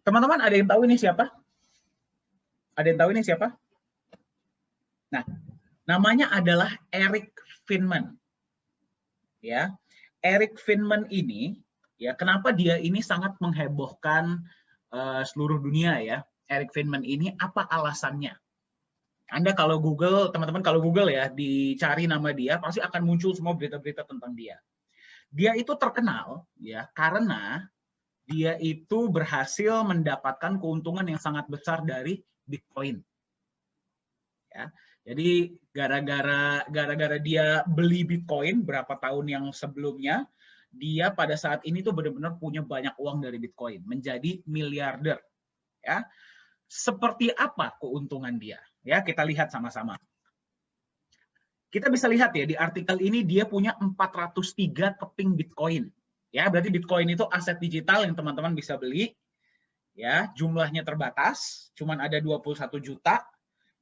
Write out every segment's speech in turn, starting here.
Teman-teman ada yang tahu ini siapa? Ada yang tahu ini siapa? Nah, namanya adalah Eric Friedman. Ya, Eric Friedman ini, ya, kenapa dia ini sangat menghebohkan seluruh dunia ya? Eric Friedman ini apa alasannya? Anda kalau Google, teman-teman kalau Google ya, dicari nama dia, pasti akan muncul semua berita-berita tentang dia. Dia itu terkenal ya karena dia itu berhasil mendapatkan keuntungan yang sangat besar dari Bitcoin. Ya. Jadi gara-gara dia beli Bitcoin berapa tahun yang sebelumnya, dia pada saat ini tuh benar-benar punya banyak uang dari Bitcoin, menjadi miliarder. Ya. Seperti apa keuntungan dia? Ya, kita lihat sama-sama. Kita bisa lihat ya di artikel ini dia punya 403 keping Bitcoin. Ya, berarti Bitcoin itu aset digital yang teman-teman bisa beli. Ya, jumlahnya terbatas, cuman ada 21 juta.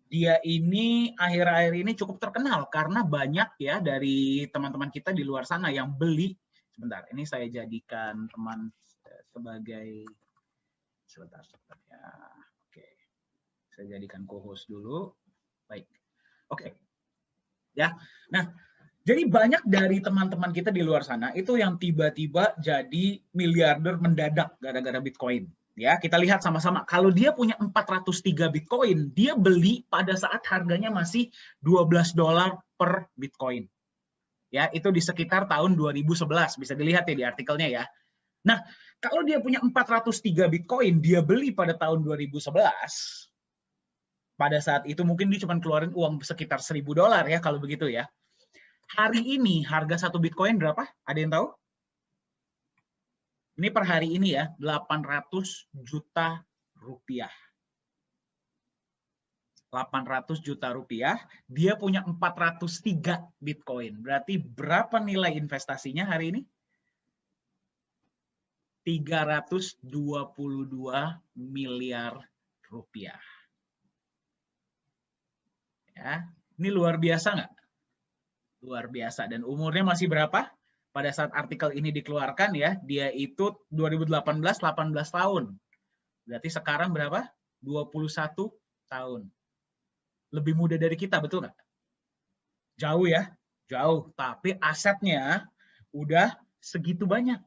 Dia ini akhir-akhir ini cukup terkenal karena banyak ya dari teman-teman kita di luar sana yang beli. Sebentar, ini saya jadikan teman sebagai sebentar ya. Oke. Saya jadikan co-host dulu. Baik. Oke. Ya. Nah, jadi banyak dari teman-teman kita di luar sana itu yang tiba-tiba jadi miliarder mendadak gara-gara Bitcoin. Ya, kita lihat sama-sama. Kalau dia punya 403 Bitcoin, dia beli pada saat harganya masih $12 per Bitcoin. Ya, itu di sekitar tahun 2011. Bisa dilihat ya di artikelnya ya. Nah, kalau dia punya 403 Bitcoin, dia beli pada tahun 2011. Pada saat itu mungkin dia cuma keluarin uang sekitar $1.000 ya kalau begitu ya. Hari ini harga satu Bitcoin berapa? Ada yang tahu? Ini per hari ini ya, 800 juta rupiah. 800 juta rupiah, dia punya 403 Bitcoin. Berarti berapa nilai investasinya hari ini? 322 miliar rupiah. Ya, ini luar biasa nggak? Luar biasa. Dan umurnya masih berapa? Pada saat artikel ini dikeluarkan ya, dia itu 2018 18 tahun. Berarti sekarang berapa? 21 tahun. Lebih muda dari kita, betul nggak? Jauh ya, jauh. Tapi asetnya udah segitu banyak.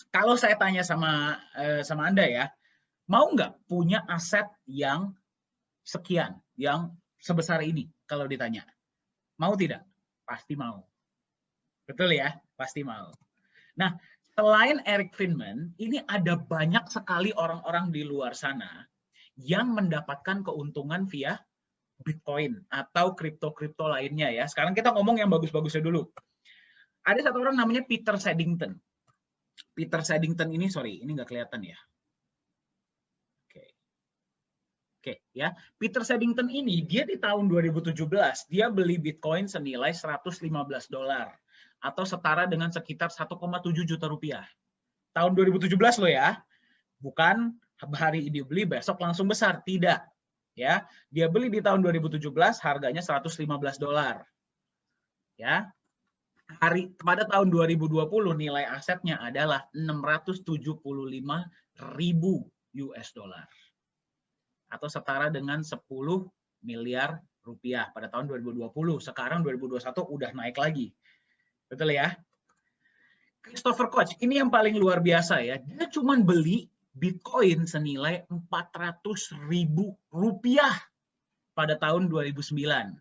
Kalau saya tanya sama Anda ya, mau nggak punya aset yang sekian, yang sebesar ini kalau ditanya? Mau tidak? Pasti mau. Betul ya? Pasti mau. Nah, selain Eric Friedman, ini ada banyak sekali orang-orang di luar sana yang mendapatkan keuntungan via Bitcoin atau kripto-kripto lainnya ya. Sekarang kita ngomong yang bagus-bagusnya dulu. Ada satu orang namanya Peter Saddington. Peter Saddington ini, sorry, ini nggak kelihatan ya. Oke, ya. Peter Saddington ini, dia di tahun 2017, dia beli Bitcoin senilai $115 atau setara dengan sekitar 1,7 juta rupiah. Tahun 2017 loh ya. Bukan hari ini beli, besok langsung besar. Tidak. Ya, dia beli di tahun 2017, harganya $115. Ya. Pada tahun 2020 nilai asetnya adalah 675.000 US dollar. Atau setara dengan 10 miliar rupiah pada tahun 2020. Sekarang 2021 udah naik lagi. Betul ya? Christopher Koch, ini yang paling luar biasa ya. Dia cuma beli Bitcoin senilai 400.000 rupiah pada tahun 2009.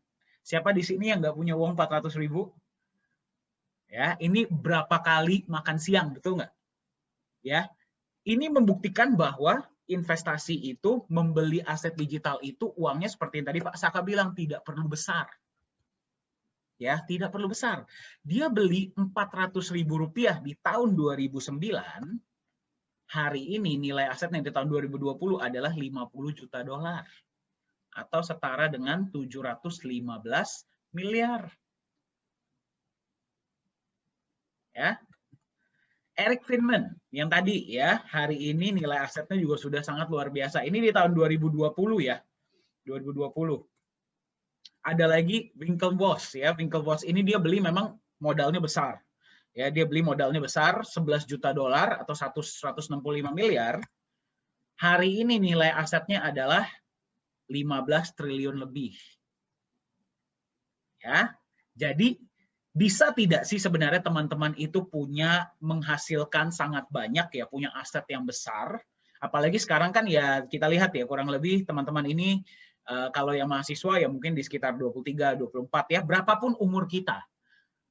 Siapa di sini yang nggak punya uang 400.000? Ya, ini berapa kali makan siang, betul nggak? Ya, ini membuktikan bahwa investasi itu, membeli aset digital itu, uangnya seperti yang tadi Pak Saka bilang, tidak perlu besar. Ya, tidak perlu besar. Dia beli 400.000 rupiah di tahun 2009, hari ini nilai asetnya di tahun 2020 adalah 50 juta dolar. Atau setara dengan 715 miliar. Ya. Eric Friedman yang tadi ya, hari ini nilai asetnya juga sudah sangat luar biasa. Ini di tahun 2020 ya. 2020. Ada lagi Winklevoss ya. Winklevoss ini dia beli memang modalnya besar. Ya, dia beli modalnya besar 11 juta dolar atau 165 miliar. Hari ini nilai asetnya adalah 15 triliun lebih. Ya. Jadi bisa tidak sih sebenarnya teman-teman itu punya menghasilkan sangat banyak ya, punya aset yang besar. Apalagi sekarang kan ya kita lihat ya kurang lebih teman-teman ini kalau yang mahasiswa ya mungkin di sekitar 23, 24 ya, berapapun umur kita.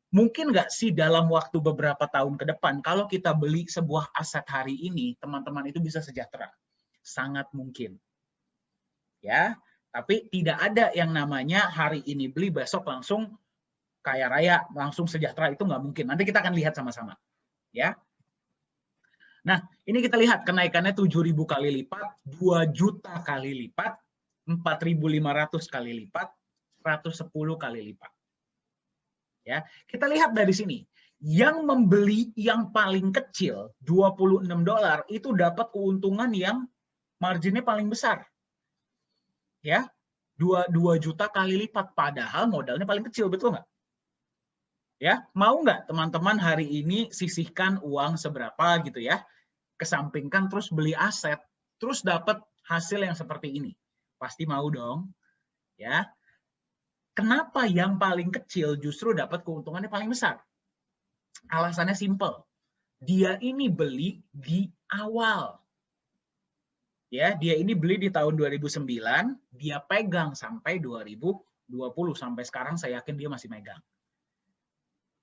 Mungkin nggak sih dalam waktu beberapa tahun ke depan, kalau kita beli sebuah aset hari ini, teman-teman itu bisa sejahtera. Sangat mungkin. Ya, tapi tidak ada yang namanya hari ini beli, besok langsung kaya raya, langsung sejahtera, itu nggak mungkin. Nanti kita akan lihat sama-sama. Ya. Nah, ini kita lihat kenaikannya 7.000 kali lipat, 2 juta kali lipat, 4.500 kali lipat, 110 kali lipat. Ya, kita lihat dari sini. Yang membeli yang paling kecil, $26, itu dapat keuntungan yang marginnya paling besar. Ya, 2 juta kali lipat, padahal modalnya paling kecil, betul nggak? Ya, mau nggak teman-teman hari ini sisihkan uang seberapa gitu ya, kesampingkan terus beli aset, terus dapat hasil yang seperti ini? Pasti mau dong, ya. Kenapa yang paling kecil justru dapat keuntungannya paling besar? Alasannya simple. Dia ini beli di awal. Ya, dia ini beli di tahun 2009, dia pegang sampai 2020, sampai sekarang saya yakin dia masih megang.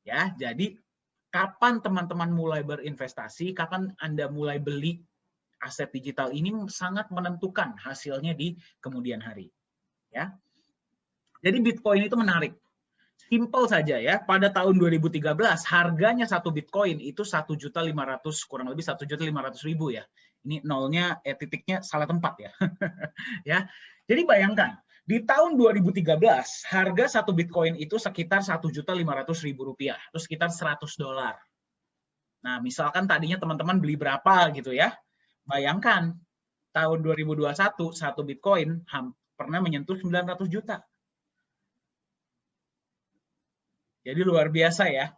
Ya, jadi kapan teman-teman mulai berinvestasi, kapan Anda mulai beli aset digital ini sangat menentukan hasilnya di kemudian hari. Ya. Jadi Bitcoin itu menarik. Simple saja ya, pada tahun 2013 harganya satu Bitcoin itu 1.500.000, kurang lebih 1.500.000 ya. Ini nolnya, titiknya salah tempat ya. Ya. Jadi bayangkan, di tahun 2013 harga satu Bitcoin itu sekitar 1.500.000 rupiah, itu sekitar $100. Nah, misalkan tadinya teman-teman beli berapa gitu ya. Bayangkan, tahun 2021 satu Bitcoin pernah menyentuh 900 juta. Jadi luar biasa ya,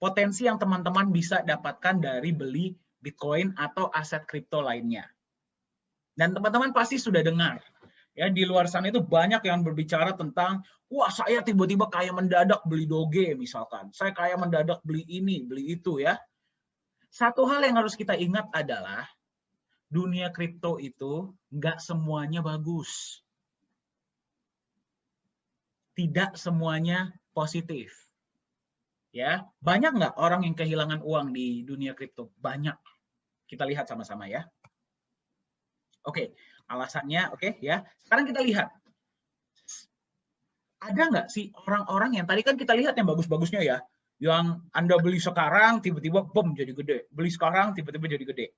potensi yang teman-teman bisa dapatkan dari beli Bitcoin atau aset kripto lainnya. Dan teman-teman pasti sudah dengar, ya di luar sana itu banyak yang berbicara tentang, wah saya tiba-tiba kayak mendadak beli Doge misalkan, saya kayak mendadak beli ini, beli itu ya. Satu hal yang harus kita ingat adalah, dunia kripto itu nggak semuanya bagus. Tidak semuanya positif. Ya, banyak nggak orang yang kehilangan uang di dunia kripto? Banyak. Kita lihat sama-sama ya. Oke, alasannya oke ya. Sekarang kita lihat. Ada nggak sih orang-orang yang tadi kan kita lihat yang bagus-bagusnya ya, yang Anda beli sekarang tiba-tiba bom jadi gede, beli sekarang tiba-tiba jadi gede.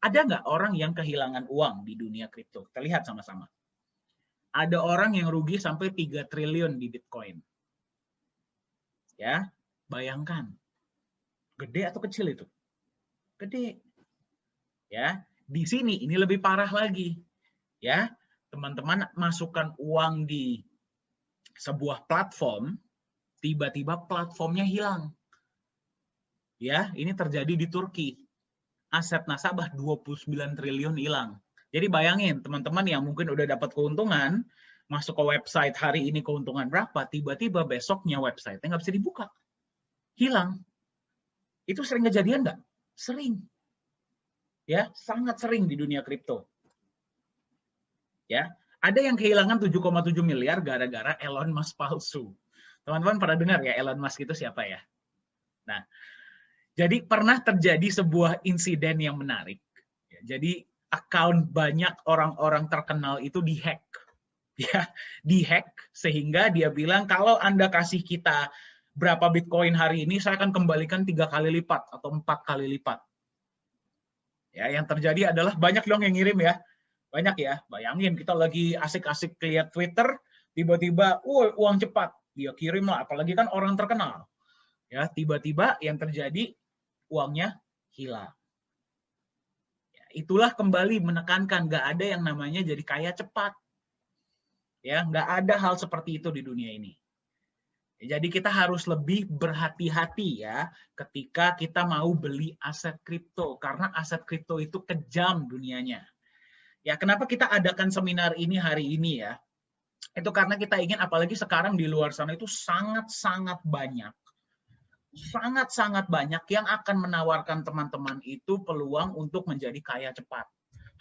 Ada nggak orang yang kehilangan uang di dunia kripto? Kita lihat sama-sama. Ada orang yang rugi sampai 3 triliun di Bitcoin. Ya, bayangkan. Gede atau kecil itu? Gede. Ya, di sini ini lebih parah lagi. Ya, teman-teman masukkan uang di sebuah platform, tiba-tiba platformnya hilang. Ya, ini terjadi di Turki. Aset nasabah 29 triliun hilang. Jadi bayangin, teman-teman yang mungkin udah dapat keuntungan, masuk ke website hari ini keuntungan berapa, tiba-tiba besoknya website-nya nggak bisa dibuka. Hilang. Itu sering kejadian nggak? Sering. Ya, sangat sering di dunia kripto. Ya, ada yang kehilangan 7,7 miliar gara-gara Elon Musk palsu. Teman-teman pada dengar ya Elon Musk itu siapa ya? Nah, jadi pernah terjadi sebuah insiden yang menarik. Jadi akun banyak orang-orang terkenal itu dihack. Ya, dihack sehingga dia bilang kalau Anda kasih kita berapa Bitcoin hari ini, saya akan kembalikan 3 kali lipat atau 4 kali lipat. Ya, yang terjadi adalah banyak dong yang ngirim ya. Banyak ya. Bayangin kita lagi asik-asik lihat Twitter, tiba-tiba uang cepat. Dia kirim lah, apalagi kan orang terkenal. Ya, tiba-tiba yang terjadi uangnya hilang. Ya, itulah kembali menekankan nggak ada yang namanya jadi kaya cepat. Ya, nggak ada hal seperti itu di dunia ini. Jadi kita harus lebih berhati-hati ya ketika kita mau beli aset kripto, karena aset kripto itu kejam dunianya. Ya, kenapa kita adakan seminar ini hari ini ya? Itu karena kita ingin, apalagi sekarang di luar sana itu sangat-sangat banyak yang akan menawarkan teman-teman itu peluang untuk menjadi kaya cepat.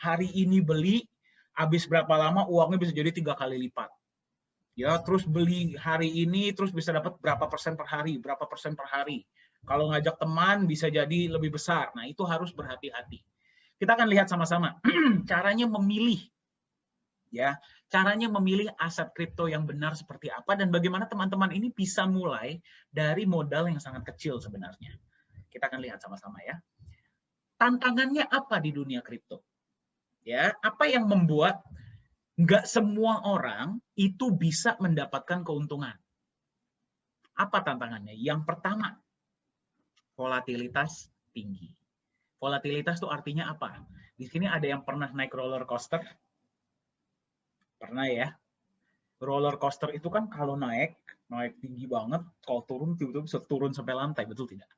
Hari ini beli, habis berapa lama uangnya bisa jadi 3 kali lipat. Ya, terus beli hari ini, terus bisa dapat berapa persen per hari. Kalau ngajak teman bisa jadi lebih besar. Nah, itu harus berhati-hati. Kita akan lihat sama-sama caranya memilih, ya, caranya memilih aset kripto yang benar seperti apa dan bagaimana teman-teman ini bisa mulai dari modal yang sangat kecil sebenarnya. Kita akan lihat sama-sama ya. Tantangannya apa di dunia kripto? Ya, apa yang membuat nggak semua orang itu bisa mendapatkan keuntungan? Apa tantangannya? Yang pertama, volatilitas tinggi. Volatilitas itu artinya apa? Di sini ada yang pernah naik roller coaster? Pernah ya? Roller coaster itu kan kalau naik tinggi banget, kalau turun tiba-tiba bisa turun sampai lantai, betul tidak?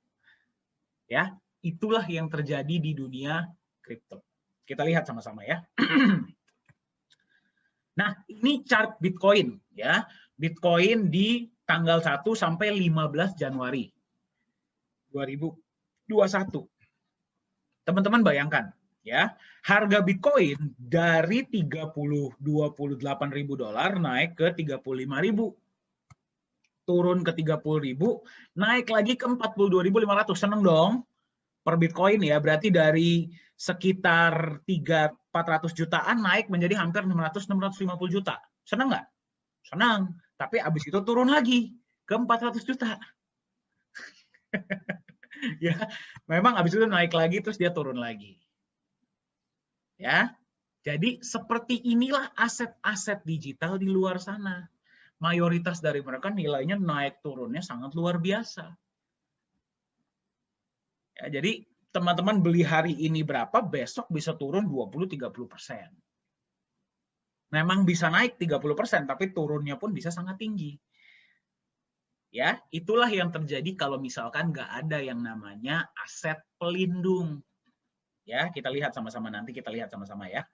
Ya, itulah yang terjadi di dunia kripto. Kita lihat sama-sama ya. Nah, ini chart Bitcoin ya. Bitcoin di tanggal 1 sampai 15 Januari 2021. Teman-teman bayangkan ya, harga Bitcoin dari 28.000 dolar naik ke 35.000. Turun ke 30.000, naik lagi ke 42.500. Seneng dong per Bitcoin ya, berarti dari sekitar 400 jutaan naik menjadi hampir 650 juta. Senang nggak? Senang. Tapi abis itu turun lagi ke 400 juta. Ya, memang abis itu naik lagi terus dia turun lagi. Ya, jadi seperti inilah aset-aset digital di luar sana. Mayoritas dari mereka nilainya naik turunnya sangat luar biasa. Ya, jadi teman-teman beli hari ini berapa, besok bisa turun 20-30%. Memang bisa naik 30%, tapi turunnya pun bisa sangat tinggi. Ya, itulah yang terjadi kalau misalkan nggak ada yang namanya aset pelindung. Ya, kita lihat sama-sama nanti, kita lihat sama-sama ya.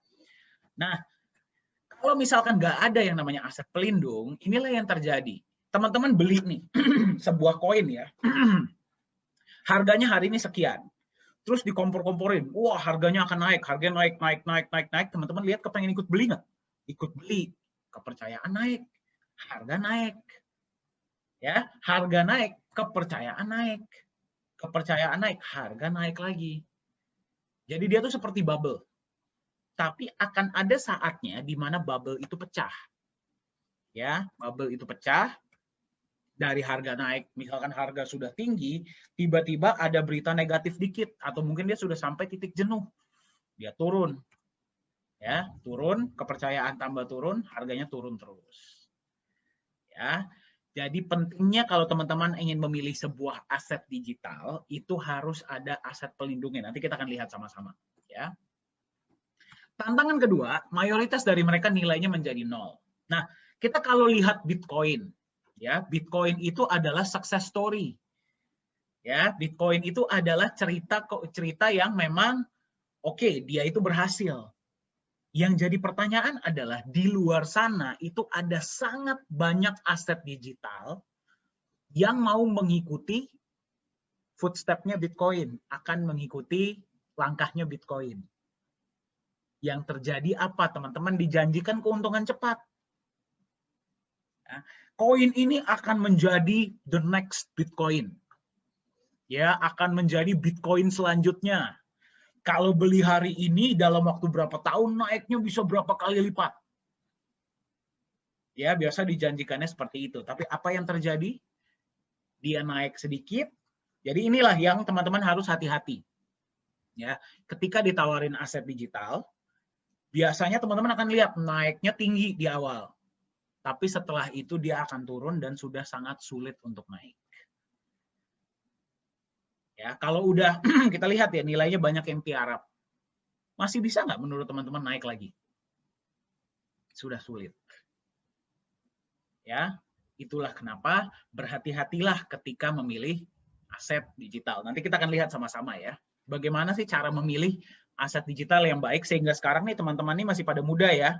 Nah, kalau misalkan nggak ada yang namanya aset pelindung, inilah yang terjadi. Teman-teman beli nih, sebuah koin ya, harganya hari ini sekian. Terus dikompor-komporin, wah harganya akan naik, harganya naik. Teman-teman lihat kepengen ikut beli nggak? Ikut beli, kepercayaan naik, harga naik. Ya, harga naik, kepercayaan naik. Kepercayaan naik, harga naik lagi. Jadi dia tuh seperti bubble. Tapi akan ada saatnya di mana bubble itu pecah. Ya, bubble itu pecah. Dari harga naik, misalkan harga sudah tinggi, tiba-tiba ada berita negatif dikit atau mungkin dia sudah sampai titik jenuh. Dia turun. Ya, turun, kepercayaan tambah turun, harganya turun terus. Ya. Jadi pentingnya kalau teman-teman ingin memilih sebuah aset digital, itu harus ada aset pelindungnya. Nanti kita akan lihat sama-sama, ya. Tantangan kedua, mayoritas dari mereka nilainya menjadi 0. Nah, kita kalau lihat Bitcoin, ya, Bitcoin itu adalah success story. Ya, Bitcoin itu adalah cerita yang memang oke, dia itu berhasil. Yang jadi pertanyaan adalah di luar sana itu ada sangat banyak aset digital yang mau mengikuti footstep-nya Bitcoin, akan mengikuti langkahnya Bitcoin. Yang terjadi apa, teman-teman? Dijanjikan keuntungan cepat. Koin ini akan menjadi the next Bitcoin. Ya, akan menjadi Bitcoin selanjutnya. Kalau beli hari ini dalam waktu berapa tahun naiknya bisa berapa kali lipat. Ya, biasa dijanjikannya seperti itu. Tapi apa yang terjadi? Dia naik sedikit. Jadi inilah yang teman-teman harus hati-hati. Ya, ketika ditawarin aset digital, biasanya teman-teman akan lihat naiknya tinggi di awal. Tapi setelah itu dia akan turun dan sudah sangat sulit untuk naik. Ya, kalau udah kita lihat ya nilainya banyak yang tiarap. Masih bisa nggak menurut teman-teman naik lagi? Sudah sulit. Ya, itulah kenapa berhati-hatilah ketika memilih aset digital. Nanti kita akan lihat sama-sama ya. Bagaimana sih cara memilih aset digital yang baik, sehingga sekarang nih teman-teman ini masih pada muda ya,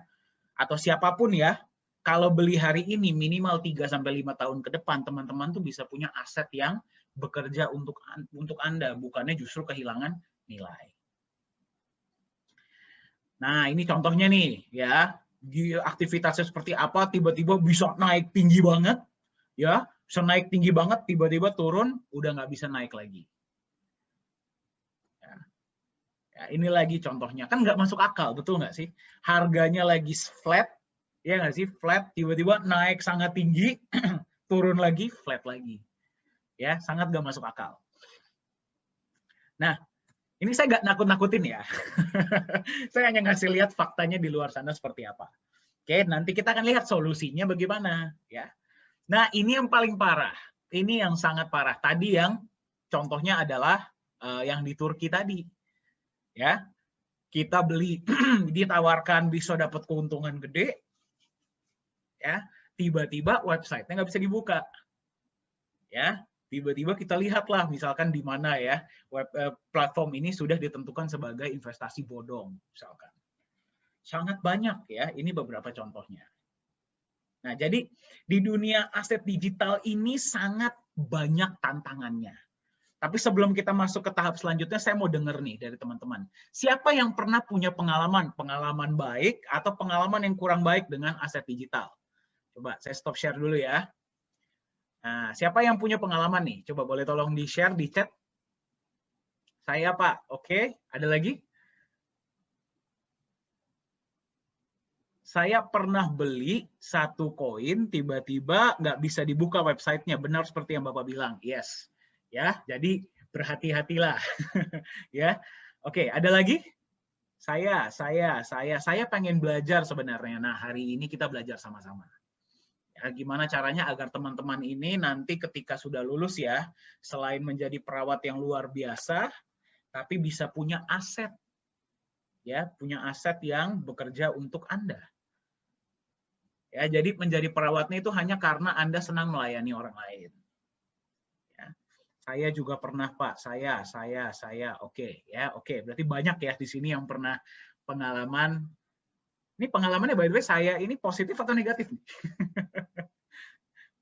atau siapapun ya, kalau beli hari ini minimal 3-5 tahun ke depan, teman-teman tuh bisa punya aset yang bekerja untuk Anda, bukannya justru kehilangan nilai. Nah, ini contohnya nih ya, aktivitasnya seperti apa, tiba-tiba bisa naik tinggi banget, ya, bisa naik tinggi banget, tiba-tiba turun, udah nggak bisa naik lagi. Ya, ini lagi contohnya, kan nggak masuk akal, betul nggak sih? Harganya lagi flat, ya nggak sih, flat, tiba-tiba naik sangat tinggi, turun lagi, flat lagi. Ya, sangat nggak masuk akal. Nah, ini saya nggak nakut-nakutin ya. Saya hanya ngasih lihat faktanya di luar sana seperti apa. Oke, nanti kita akan lihat solusinya bagaimana. Ya. Nah, ini yang paling parah. Ini yang sangat parah. Tadi yang contohnya adalah yang di Turki tadi. Ya, kita beli, ditawarkan bisa dapat keuntungan gede. Ya, tiba-tiba website-nya nggak bisa dibuka. Ya, tiba-tiba kita lihatlah misalkan di mana ya platform ini sudah ditentukan sebagai investasi bodong misalkan. Sangat banyak ya, ini beberapa contohnya. Nah, jadi di dunia aset digital ini sangat banyak tantangannya. Tapi sebelum kita masuk ke tahap selanjutnya, saya mau dengar nih dari teman-teman. Siapa yang pernah punya pengalaman baik atau pengalaman yang kurang baik dengan aset digital? Coba saya stop share dulu ya. Nah, siapa yang punya pengalaman nih? Coba boleh tolong di-share di chat. Saya, Pak. Oke, ada lagi? Saya pernah beli satu koin, tiba-tiba nggak bisa dibuka websitenya. Benar seperti yang Bapak bilang. Yes. Ya, jadi berhati-hatilah. Ya. Oke, ada lagi? Saya pengen belajar sebenarnya. Nah, hari ini kita belajar sama-sama. Ya, gimana caranya agar teman-teman ini nanti ketika sudah lulus ya, selain menjadi perawat yang luar biasa, tapi bisa punya aset. Ya, punya aset yang bekerja untuk Anda. Ya, jadi menjadi perawatnya itu hanya karena Anda senang melayani orang lain. Ya. Saya juga pernah, Pak. Saya. Oke, ya, oke. Berarti banyak ya di sini yang pernah pengalaman. Ini pengalamannya by the way saya ini positif atau negatif?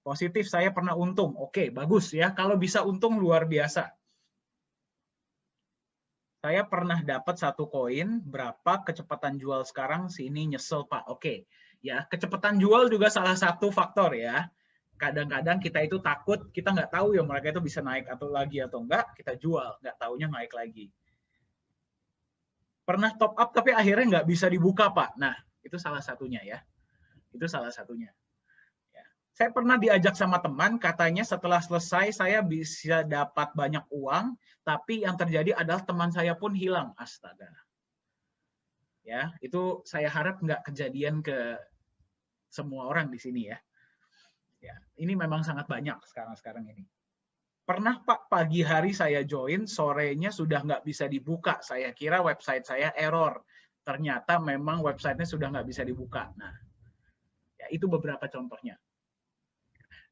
Positif, saya pernah untung. Oke, bagus ya. Kalau bisa untung luar biasa. Saya pernah dapat satu koin, berapa kecepatan jual sekarang, sini nyesel Pak. Oke, ya kecepatan jual juga salah satu faktor ya. Kadang-kadang kita itu takut, kita nggak tahu ya mereka itu bisa naik atau lagi atau enggak, kita jual, nggak taunya naik lagi. Pernah top up tapi akhirnya nggak bisa dibuka Pak. Nah, itu salah satunya ya. Itu salah satunya. Saya pernah diajak sama teman, katanya setelah selesai saya bisa dapat banyak uang, tapi yang terjadi adalah teman saya pun hilang. Astaga. Ya, itu saya harap nggak kejadian ke semua orang di sini ya. Ya, ini memang sangat banyak sekarang ini. Pernah Pak, pagi hari saya join, sorenya sudah nggak bisa dibuka. Saya kira website saya error. Ternyata memang websitenya sudah nggak bisa dibuka. Nah, ya itu beberapa contohnya.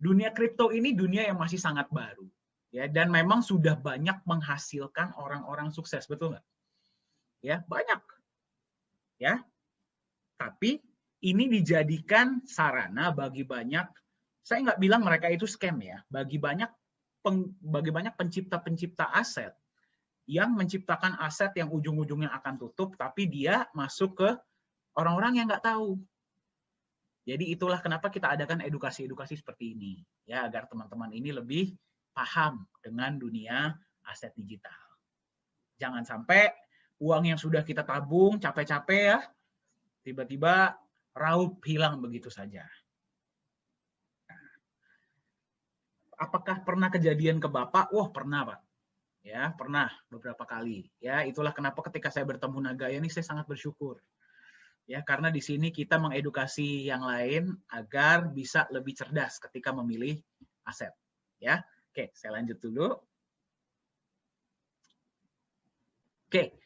Dunia kripto ini dunia yang masih sangat baru, ya, dan memang sudah banyak menghasilkan orang-orang sukses, betul nggak? Ya, banyak, ya. Tapi ini dijadikan sarana bagi banyak, saya nggak bilang mereka itu scam ya, bagi banyak pencipta-pencipta aset yang menciptakan aset yang ujung-ujungnya akan tutup, tapi dia masuk ke orang-orang yang nggak tahu. Jadi itulah kenapa kita adakan edukasi-edukasi seperti ini, ya, agar teman-teman ini lebih paham dengan dunia aset digital. Jangan sampai uang yang sudah kita tabung capek-capek ya, tiba-tiba raup hilang begitu saja. Apakah pernah kejadian ke Bapak? Wah, pernah Pak. Ya, pernah beberapa kali. Ya, itulah kenapa ketika saya bertemu Nagaya ini saya sangat bersyukur. Ya, karena di sini kita mengedukasi yang lain agar bisa lebih cerdas ketika memilih aset. Ya, oke, saya lanjut dulu. Oke,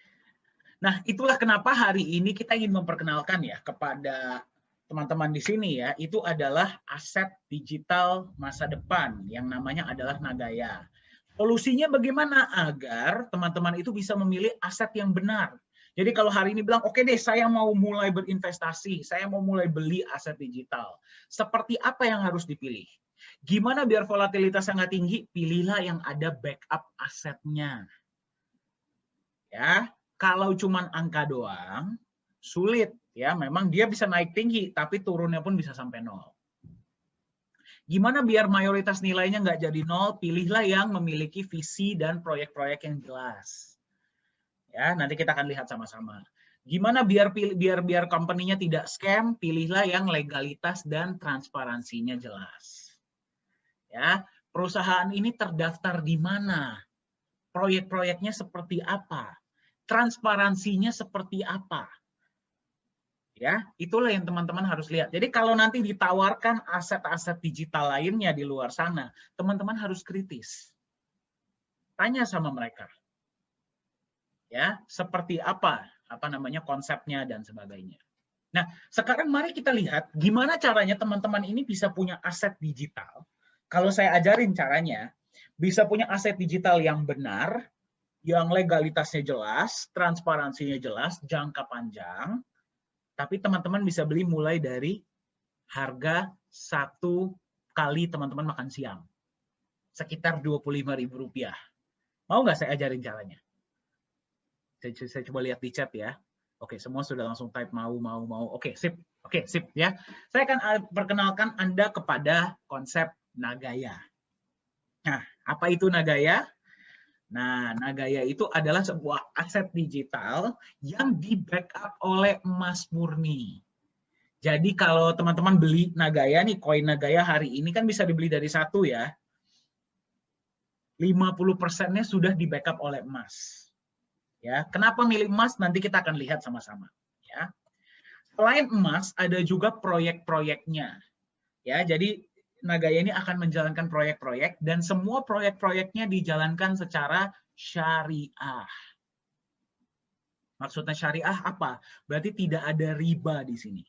nah itulah kenapa hari ini kita ingin memperkenalkan ya kepada teman-teman di sini ya, itu adalah aset digital masa depan yang namanya adalah Nagaya. Solusinya bagaimana agar teman-teman itu bisa memilih aset yang benar, Jadi kalau hari ini bilang, oke deh, saya mau mulai berinvestasi, saya mau mulai beli aset digital. Seperti apa yang harus dipilih? Gimana biar volatilitasnya nggak tinggi? Pilihlah yang ada backup asetnya. Ya, kalau cuman angka doang, sulit. Ya, memang dia bisa naik tinggi, tapi turunnya pun bisa sampai 0. Gimana biar mayoritas nilainya nggak jadi 0? Pilihlah yang memiliki visi dan proyek-proyek yang jelas. Ya, nanti kita akan lihat sama-sama. Gimana biar company-nya tidak scam? Pilihlah yang legalitas dan transparansinya jelas. Ya, perusahaan ini terdaftar di mana? Proyek-proyeknya seperti apa? Transparansinya seperti apa? Ya, itulah yang teman-teman harus lihat. Jadi kalau nanti ditawarkan aset-aset digital lainnya di luar sana, teman-teman harus kritis. Tanya sama mereka. Ya, seperti apa namanya konsepnya dan sebagainya. Nah, sekarang mari kita lihat gimana caranya teman-teman ini bisa punya aset digital. Kalau saya ajarin caranya, bisa punya aset digital yang benar, yang legalitasnya jelas, transparansinya jelas, jangka panjang, tapi teman-teman bisa beli mulai dari harga 1 kali teman-teman makan siang. Sekitar Rp25.000. Mau nggak saya ajarin caranya? Saya coba lihat di chat ya. Oke, semua sudah langsung type mau. Oke, sip. Oke, sip ya. Saya akan perkenalkan Anda kepada konsep Nagaya. Nah, apa itu Nagaya? Nah, Nagaya itu adalah sebuah aset digital yang di-backup oleh emas murni. Jadi kalau teman-teman beli Nagaya nih, koin Nagaya hari ini kan bisa dibeli dari satu ya. 50%-nya sudah di-backup oleh emas. Ya, kenapa milih emas? Nanti kita akan lihat sama-sama. Ya, selain emas, ada juga proyek-proyeknya. Ya, jadi Nagaya ini akan menjalankan proyek-proyek dan semua proyek-proyeknya dijalankan secara syariah. Maksudnya syariah apa? Berarti tidak ada riba di sini.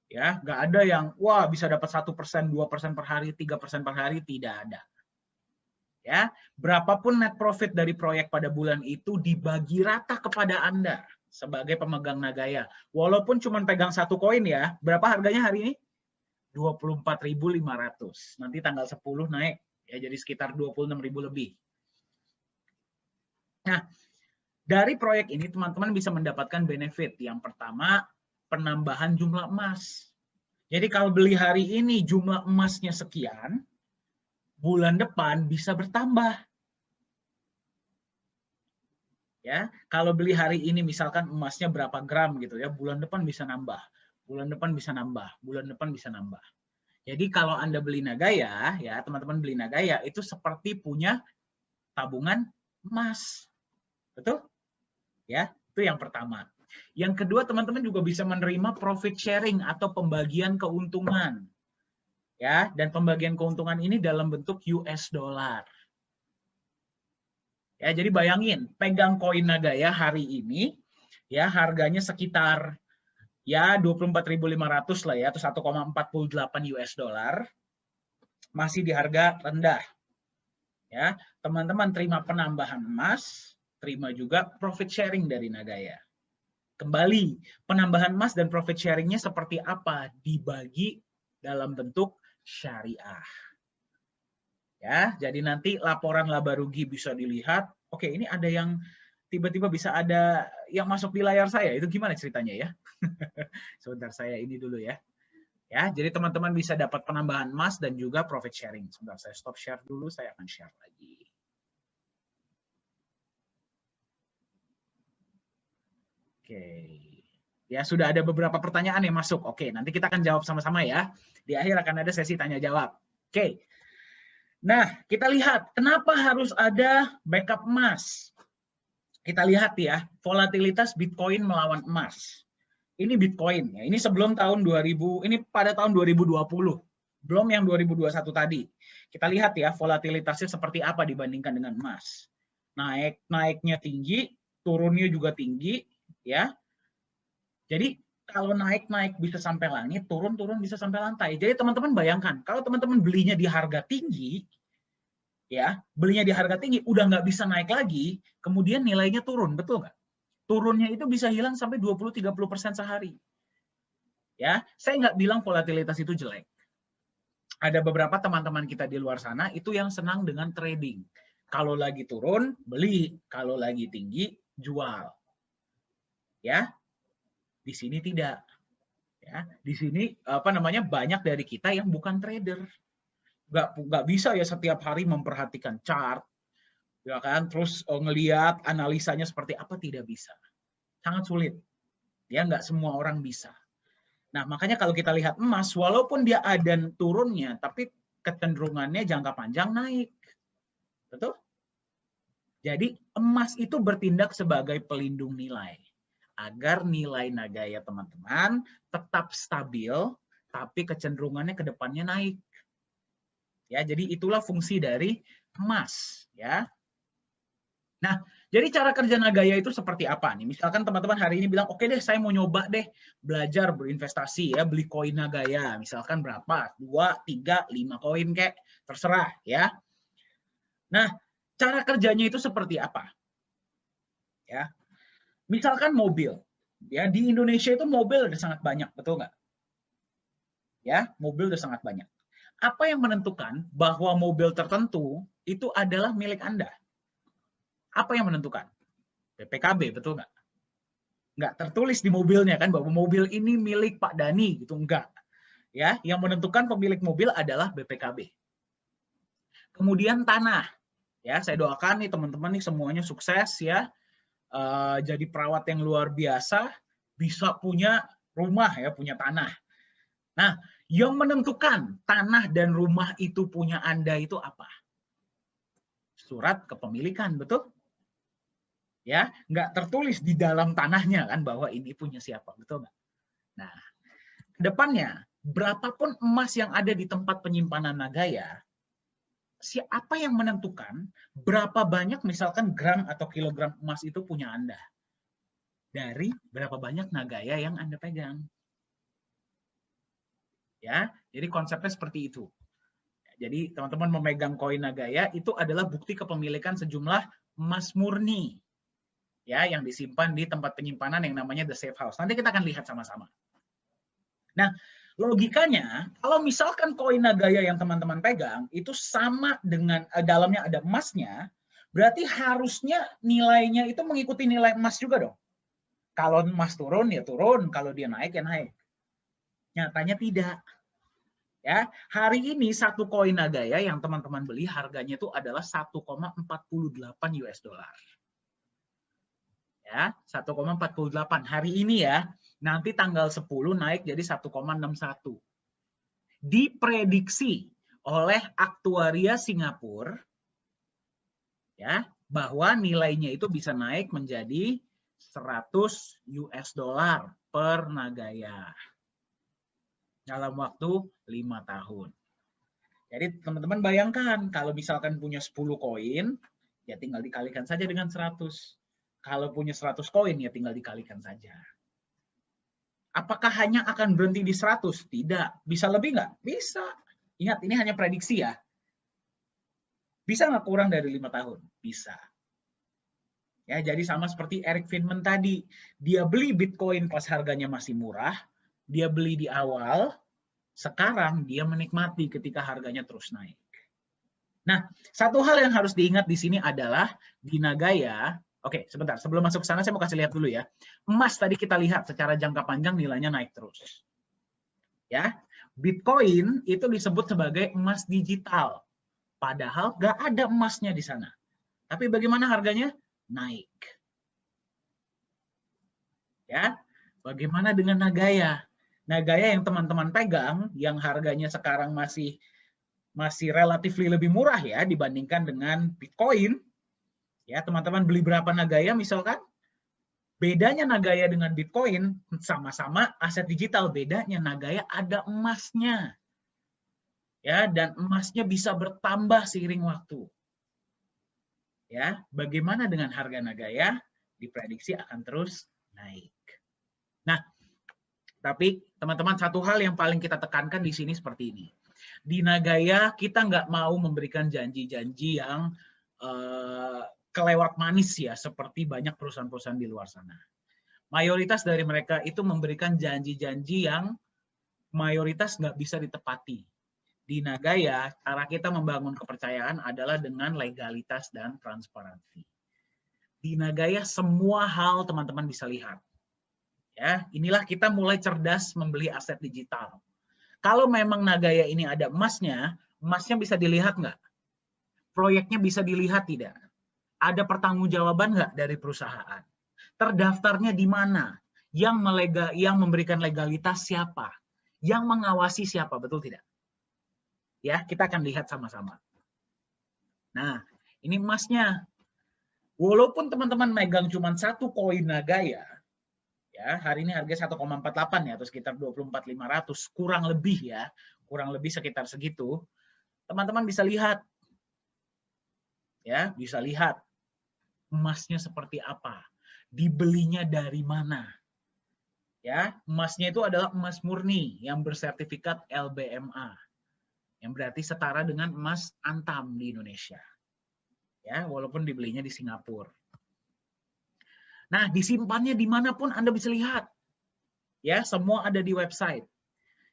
Ya, nggak ada yang wah bisa dapat 1%, 2% per hari, 3% per hari, tidak ada. Ya, berapapun net profit dari proyek pada bulan itu dibagi rata kepada Anda sebagai pemegang Nagaya. Walaupun cuma pegang satu koin ya, berapa harganya hari ini? 24.500. Nanti tanggal 10 naik ya jadi sekitar 26.000 lebih. Nah, dari proyek ini teman-teman bisa mendapatkan benefit. Yang pertama, penambahan jumlah emas. Jadi kalau beli hari ini jumlah emasnya sekian, bulan depan bisa bertambah. Ya, kalau beli hari ini misalkan emasnya berapa gram gitu ya, bulan depan bisa nambah. Bulan depan bisa nambah, bulan depan bisa nambah. Jadi kalau Anda beli Nagaya, ya teman-teman beli Nagaya itu seperti punya tabungan emas. Betul? Ya, itu yang pertama. Yang kedua, teman-teman juga bisa menerima profit sharing atau pembagian keuntungan. Ya, dan pembagian keuntungan ini dalam bentuk US dollar. Ya, jadi bayangin, pegang koin Nagaya hari ini ya harganya sekitar ya 24.500 lah ya, atau 1,48 US dollar. Masih di harga rendah. Ya, teman-teman terima penambahan emas, terima juga profit sharing dari Nagaya. Kembali, penambahan emas dan profit sharingnya seperti apa? Dibagi dalam bentuk syariah. Ya, jadi nanti laporan laba rugi bisa dilihat. Oke, ini ada yang tiba-tiba bisa ada yang masuk di layar saya. Itu gimana ceritanya ya? Sebentar saya ini dulu ya. Ya, jadi teman-teman bisa dapat penambahan emas dan juga profit sharing. Sebentar saya stop share dulu, saya akan share lagi. Oke. Ya, sudah ada beberapa pertanyaan yang masuk. Oke, nanti kita akan jawab sama-sama ya. Di akhir akan ada sesi tanya jawab. Oke. Nah, kita lihat kenapa harus ada backup emas. Kita lihat ya, volatilitas Bitcoin melawan emas. Ini Bitcoin ya. Ini sebelum tahun 2000, ini pada tahun 2020. Belum yang 2021 tadi. Kita lihat ya, volatilitasnya seperti apa dibandingkan dengan emas. Naiknya tinggi, turunnya juga tinggi ya. Jadi kalau naik bisa sampai langit, turun bisa sampai lantai. Jadi teman-teman bayangkan, kalau teman-teman belinya di harga tinggi, ya belinya di harga tinggi, udah nggak bisa naik lagi, kemudian nilainya turun, betul nggak? turunnya itu bisa hilang sampai 20-30% sehari. Ya, saya nggak bilang volatilitas itu jelek. Ada beberapa teman-teman kita di luar sana itu yang senang dengan trading. Kalau lagi turun, beli. Kalau lagi tinggi, jual. Ya, di sini tidak. Ya, di sini banyak dari kita yang bukan trader. Nggak bisa ya setiap hari memperhatikan chart, ya kan? Terus ngelihat analisanya seperti apa, tidak bisa. Sangat sulit. Ya, nggak semua orang bisa. Nah, makanya kalau kita lihat emas, walaupun dia ada turunnya, tapi kecenderungannya jangka panjang naik. Betul? Jadi, emas itu bertindak sebagai pelindung nilai. Agar nilai Nagaya teman-teman tetap stabil, tapi kecenderungannya ke depannya naik. Ya, jadi itulah fungsi dari emas. Ya. Nah, jadi cara kerja Nagaya itu seperti apa nih? Misalkan teman-teman hari ini bilang, oke deh saya mau nyoba deh belajar berinvestasi ya, beli koin Nagaya. Misalkan berapa? 2, 3, 5 koin kek, terserah ya. Nah, cara kerjanya itu seperti apa? Ya. Misalkan mobil. Ya, di Indonesia itu mobil udah sangat banyak, betul nggak? Ya, mobil udah sangat banyak. Apa yang menentukan bahwa mobil tertentu itu adalah milik Anda? Apa yang menentukan? BPKB, betul nggak? Nggak tertulis di mobilnya kan bahwa mobil ini milik Pak Dani gitu, enggak. Ya, yang menentukan pemilik mobil adalah BPKB. Kemudian tanah. Ya, saya doakan nih teman-teman nih semuanya sukses ya. Jadi perawat yang luar biasa, bisa punya rumah ya, punya tanah. Nah, yang menentukan tanah dan rumah itu punya Anda itu apa? Surat kepemilikan, betul? Ya, nggak tertulis di dalam tanahnya kan bahwa ini punya siapa, betul nggak? Nah, kedepannya berapapun emas yang ada di tempat penyimpanan Nagaya, siapa yang menentukan berapa banyak misalkan gram atau kilogram emas itu punya Anda? Dari berapa banyak Nagaya yang Anda pegang. Ya, jadi konsepnya seperti itu. Jadi teman-teman memegang koin Nagaya itu adalah bukti kepemilikan sejumlah emas murni. Ya, yang disimpan di tempat penyimpanan yang namanya the safe house. Nanti kita akan lihat sama-sama. Nah, logikanya kalau misalkan koin Nagaya yang teman-teman pegang itu sama dengan dalamnya ada emasnya, berarti harusnya nilainya itu mengikuti nilai emas juga dong. Kalau emas turun ya turun, kalau dia naik ya naik. Nyatanya tidak. Ya, hari ini satu koin Nagaya yang teman-teman beli harganya itu adalah 1,48 US dollar. Ya, 1,48 hari ini ya. Nanti tanggal 10 naik jadi 1,61. Diprediksi oleh aktuaria Singapura ya, bahwa nilainya itu bisa naik menjadi 100 US dollar per Nagaya dalam waktu 5 tahun. Jadi teman-teman bayangkan kalau misalkan punya 10 koin, ya tinggal dikalikan saja dengan 100. Kalau punya 100 koin, ya tinggal dikalikan saja. Apakah hanya akan berhenti di 100? Tidak. Bisa lebih nggak? Bisa. Ingat, ini hanya prediksi ya. Bisa nggak kurang dari 5 tahun? Bisa. Ya, jadi sama seperti Eric Friedman tadi. Dia beli Bitcoin pas harganya masih murah. Dia beli di awal. Sekarang dia menikmati ketika harganya terus naik. Nah, satu hal yang harus diingat di sini adalah di Nagaya. Oke, sebentar. Sebelum masuk ke sana, saya mau kasih lihat dulu ya. Emas tadi kita lihat secara jangka panjang nilainya naik terus. Ya, Bitcoin itu disebut sebagai emas digital. Padahal nggak ada emasnya di sana. Tapi bagaimana harganya? Naik. Ya, bagaimana dengan Nagaya? Nagaya yang teman-teman pegang, yang harganya sekarang masih relatif lebih murah ya dibandingkan dengan Bitcoin. Ya, teman-teman beli berapa Nagaya misalkan? Bedanya Nagaya dengan Bitcoin sama-sama aset digital, bedanya Nagaya ada emasnya. Ya, dan emasnya bisa bertambah seiring waktu. Ya, bagaimana dengan harga Nagaya? Diprediksi akan terus naik. Nah, tapi teman-teman satu hal yang paling kita tekankan di sini seperti ini. Di Nagaya kita nggak mau memberikan janji-janji yang kelewat manis ya, seperti banyak perusahaan-perusahaan di luar sana. Mayoritas dari mereka itu memberikan janji-janji yang mayoritas nggak bisa ditepati. Di Nagaya, cara kita membangun kepercayaan adalah dengan legalitas dan transparansi. Di Nagaya semua hal teman-teman bisa lihat. Ya, inilah kita mulai cerdas membeli aset digital. Kalau memang Nagaya ini ada emasnya bisa dilihat nggak? Proyeknya bisa dilihat tidak? Ada pertanggungjawaban nggak dari perusahaan? Terdaftarnya di mana? Yang memberikan legalitas siapa? Yang mengawasi siapa? Betul tidak? Ya, kita akan lihat sama-sama. Nah, ini emasnya. Walaupun teman-teman megang cuma satu koin Nagaya, ya, hari ini harga 1,48 ya, atau sekitar 24.500, kurang lebih ya, kurang lebih sekitar segitu. Teman-teman bisa lihat, ya, bisa lihat emasnya seperti apa, dibelinya dari mana. Ya, emasnya itu adalah emas murni yang bersertifikat LBMA, yang berarti setara dengan emas Antam di Indonesia. Ya, walaupun dibelinya di Singapura. Nah, disimpannya dimanapun Anda bisa lihat. Ya, semua ada di website.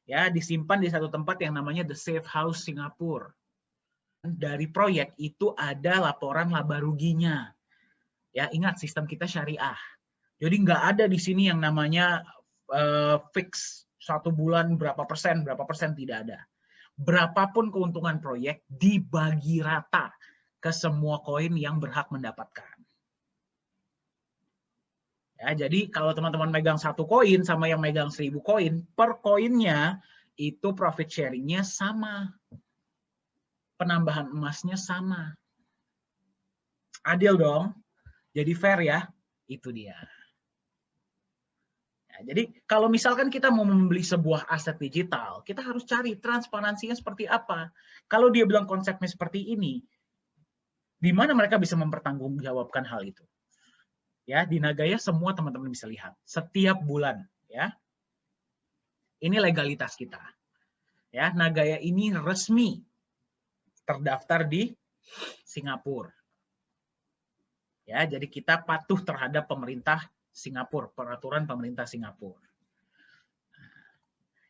Ya, disimpan di satu tempat yang namanya The Safe House Singapura. Dari proyek itu ada laporan laba ruginya. Ya, ingat sistem kita syariah. Jadi nggak ada di sini yang namanya fix 1 bulan berapa persen tidak ada. Berapapun keuntungan proyek dibagi rata ke semua koin yang berhak mendapatkan. Ya, jadi kalau teman-teman megang 1 koin sama yang megang 1000 koin, per koinnya itu profit sharing-nya sama. Penambahan emasnya sama. Adil dong. Jadi fair ya. Itu dia. Ya, jadi kalau misalkan kita mau membeli sebuah aset digital, kita harus cari transparansinya seperti apa. Kalau dia bilang konsepnya seperti ini, di mana mereka bisa mempertanggungjawabkan hal itu? Ya, di Nagaya semua teman-teman bisa lihat setiap bulan, ya. Ini legalitas kita. Ya, Nagaya ini resmi terdaftar di Singapura. Ya, jadi kita patuh terhadap pemerintah Singapura, peraturan pemerintah Singapura.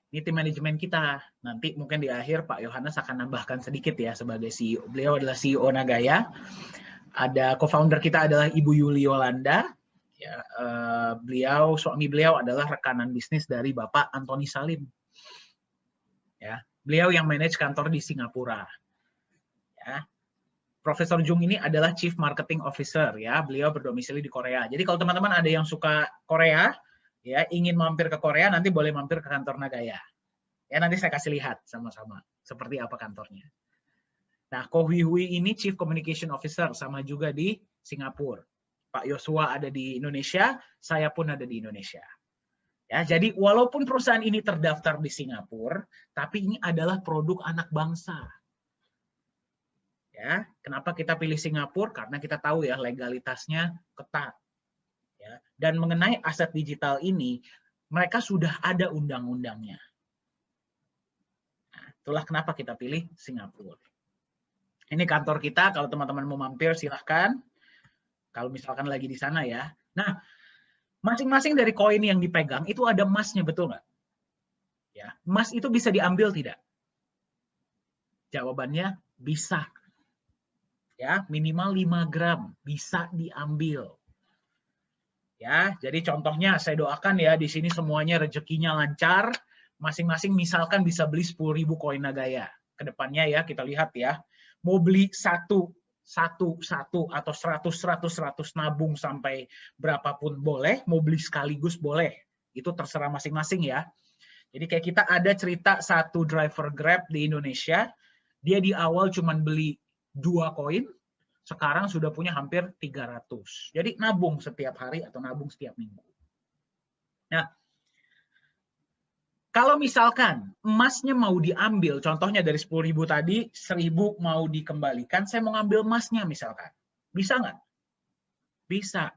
Ini tim manajemen kita. Nanti mungkin di akhir Pak Yohanes akan nambahkan sedikit ya sebagai CEO. Beliau adalah CEO Nagaya. Ada co-founder kita adalah Ibu Yuli Yolanda. Ya, suami beliau adalah rekanan bisnis dari Bapak Antoni Salim. Ya, beliau yang manage kantor di Singapura. Ya. Profesor Jung ini adalah Chief Marketing Officer, ya. Beliau berdomisili di Korea. Jadi kalau teman-teman ada yang suka Korea, ya, ingin mampir ke Korea, nanti boleh mampir ke kantor Nagaya. Ya, nanti saya kasih lihat sama-sama seperti apa kantornya. Nah, Ko Hui Hui ini Chief Communication Officer, sama juga di Singapura. Pak Yosua ada di Indonesia, saya pun ada di Indonesia. Ya, jadi walaupun perusahaan ini terdaftar di Singapura, tapi ini adalah produk anak bangsa. Ya, kenapa kita pilih Singapura? Karena kita tahu ya legalitasnya ketat. Ya, dan mengenai aset digital ini, mereka sudah ada undang-undangnya. Nah, itulah kenapa kita pilih Singapura. Ini kantor kita, kalau teman-teman mau mampir silahkan. Kalau misalkan lagi di sana ya. Nah, masing-masing dari koin yang dipegang itu ada emasnya, betul nggak? Ya, emas itu bisa diambil tidak? Jawabannya bisa. Ya, minimal 5 gram bisa diambil. Ya, jadi contohnya saya doakan ya di sini semuanya rezekinya lancar, masing-masing misalkan bisa beli 10.000 koin Nagaya. Kedepannya ya kita lihat ya, mau beli satu atau 100 nabung sampai berapapun boleh, mau beli sekaligus boleh, itu terserah masing-masing ya. Jadi kayak kita ada cerita satu driver Grab di Indonesia, dia di awal cuma beli 2 koin, sekarang sudah punya hampir 300. Jadi nabung setiap hari atau nabung setiap minggu. Nah, kalau misalkan emasnya mau diambil, contohnya dari 10.000 tadi, 1.000 mau dikembalikan, saya mau ngambil emasnya misalkan. Bisa nggak? Bisa.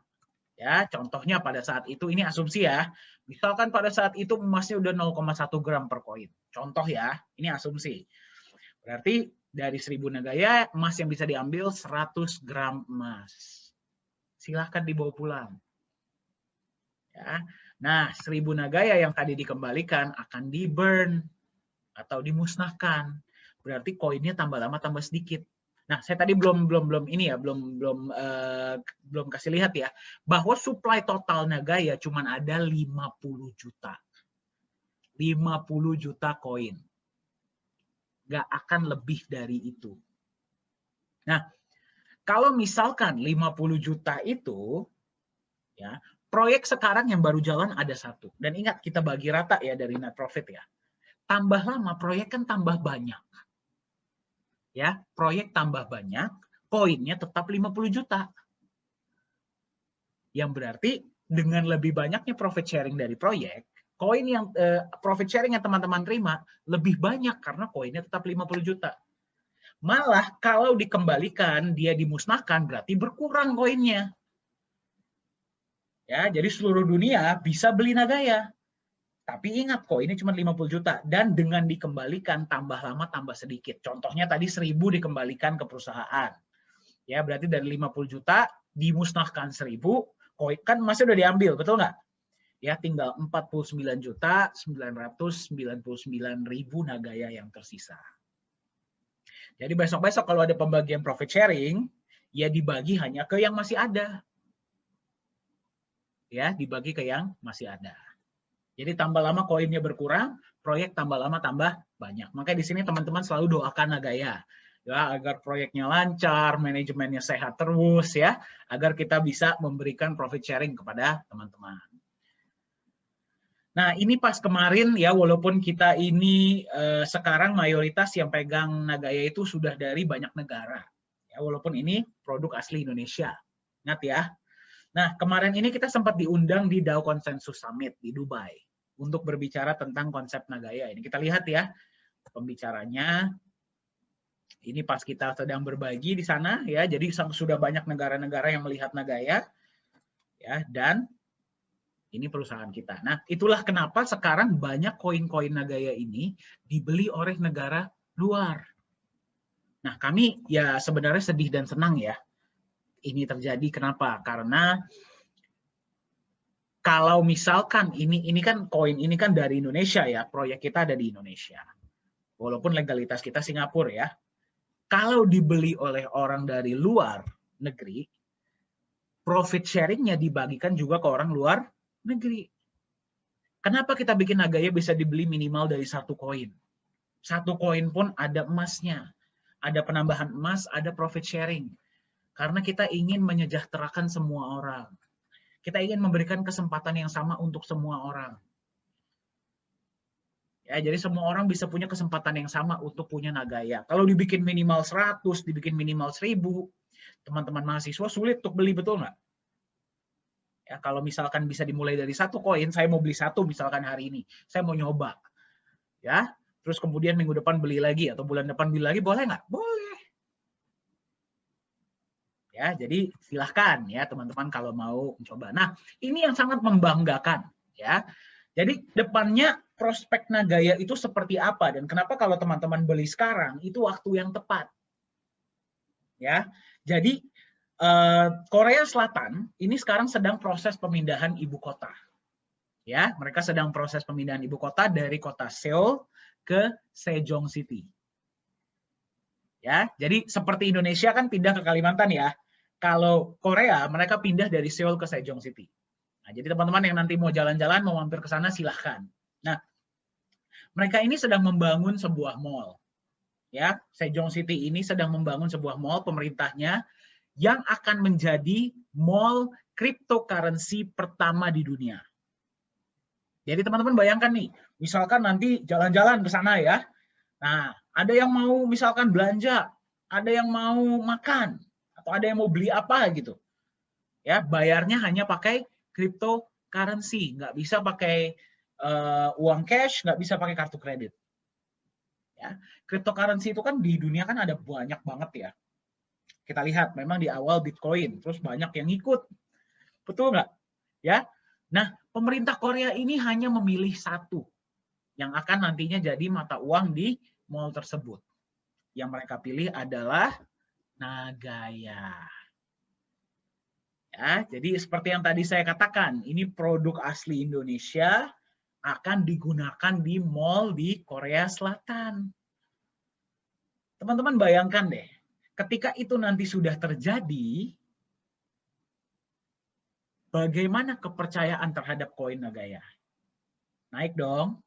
Ya, contohnya pada saat itu, ini asumsi ya, misalkan pada saat itu emasnya udah 0,1 gram per koin. Contoh ya, ini asumsi. Berarti dari 1.000 Nagaya, emas yang bisa diambil 100 gram emas. silahkan dibawa pulang. Ya. Nah, 1000 Nagaya yang tadi dikembalikan akan di-burn atau dimusnahkan. Berarti koinnya tambah lama tambah sedikit. Nah, saya tadi belum kasih lihat ya, bahwa supply total Nagaya cuma ada 50 juta. 50 juta koin. Nggak akan lebih dari itu. Nah, kalau misalkan 50 juta itu, ya, proyek sekarang yang baru jalan ada 1. Dan ingat, kita bagi rata ya dari net profit ya. Tambah lama, proyek kan tambah banyak. Ya, proyek tambah banyak, koinnya tetap 50 juta. Yang berarti dengan lebih banyaknya profit sharing dari proyek, koin yang profit sharing yang teman-teman terima lebih banyak karena koinnya tetap 50 juta. Malah kalau dikembalikan, dia dimusnahkan, berarti berkurang koinnya. Ya, jadi seluruh dunia bisa beli Nagaya. Tapi ingat, koinnya cuma 50 juta. Dan dengan dikembalikan, tambah lama tambah sedikit. Contohnya tadi 1000 dikembalikan ke perusahaan. Ya, berarti dari 50 juta dimusnahkan 1000, koin kan masih udah diambil, betul nggak? Ya, tinggal 49.999.000 Nagaya yang tersisa. Jadi besok-besok kalau ada pembagian profit sharing, ya dibagi hanya ke yang masih ada. Ya, dibagi ke yang masih ada. Jadi tambah lama koinnya berkurang, proyek tambah lama tambah banyak. Makanya di sini teman-teman selalu doakan Nagaya. Ya, agar proyeknya lancar, manajemennya sehat terus ya, agar kita bisa memberikan profit sharing kepada teman-teman. Nah, ini pas kemarin ya, walaupun kita ini sekarang mayoritas yang pegang Nagaya itu sudah dari banyak negara. Ya, walaupun ini produk asli Indonesia. Ingat ya. Nah, kemarin ini kita sempat diundang di DAO Consensus Summit di Dubai untuk berbicara tentang konsep Nagaya. Ini kita lihat ya pembicaranya. Ini pas kita sedang berbagi di sana ya. Jadi sudah banyak negara-negara yang melihat Nagaya ya, dan ini perusahaan kita. Nah, itulah kenapa sekarang banyak koin-koin Nagaya ini dibeli oleh negara luar. Nah, kami ya sebenarnya sedih dan senang ya ini terjadi. Kenapa? Karena kalau misalkan ini kan koin ini kan dari Indonesia ya, proyek kita ada di Indonesia. Walaupun legalitas kita Singapura ya. Kalau dibeli oleh orang dari luar negeri, profit sharing-nya dibagikan juga ke orang luar negeri. Kenapa kita bikin Nagaya bisa dibeli minimal dari 1 koin? 1 koin pun ada emasnya. Ada penambahan emas, ada profit sharing. Karena kita ingin menyejahterakan semua orang. Kita ingin memberikan kesempatan yang sama untuk semua orang. Ya, jadi semua orang bisa punya kesempatan yang sama untuk punya Nagaya. Kalau dibikin minimal 100, dibikin minimal 1000, teman-teman mahasiswa sulit untuk beli, betul nggak? Ya, kalau misalkan bisa dimulai dari 1 koin, saya mau beli 1 misalkan hari ini, saya mau nyoba. Ya, terus kemudian minggu depan beli lagi atau bulan depan beli lagi, boleh nggak? Boleh. Ya, jadi silahkan ya teman-teman kalau mau mencoba. Nah, ini yang sangat membanggakan ya. Jadi depannya prospek Nagaya itu seperti apa dan kenapa kalau teman-teman beli sekarang itu waktu yang tepat. Ya. Jadi Korea Selatan ini sekarang sedang proses pemindahan ibu kota. Ya, mereka sedang proses pemindahan ibu kota dari kota Seoul ke Sejong City. Ya, jadi seperti Indonesia kan pindah ke Kalimantan ya. Kalau Korea, mereka pindah dari Seoul ke Sejong City. Nah, jadi teman-teman yang nanti mau jalan-jalan, mau mampir ke sana, silahkan. Nah, mereka ini sedang membangun sebuah mall. Ya, Sejong City ini sedang membangun sebuah mall pemerintahnya yang akan menjadi mall cryptocurrency pertama di dunia. Jadi teman-teman bayangkan nih, misalkan nanti jalan-jalan ke sana ya. Nah, ada yang mau misalkan belanja, ada yang mau makan, atau ada yang mau beli apa gitu. Ya, bayarnya hanya pakai cryptocurrency, nggak bisa pakai uang cash, nggak bisa pakai kartu kredit. Ya, cryptocurrency itu kan di dunia kan ada banyak banget ya. Kita lihat memang di awal Bitcoin, terus banyak yang ikut. Betul nggak? Ya. Nah, pemerintah Korea ini hanya memilih 1 yang akan nantinya jadi mata uang di mall tersebut. Yang mereka pilih adalah Nagaya. Ya, jadi seperti yang tadi saya katakan, ini produk asli Indonesia akan digunakan di mall di Korea Selatan. Teman-teman bayangkan deh, ketika itu nanti sudah terjadi, bagaimana kepercayaan terhadap koin Nagaya? Naik dong.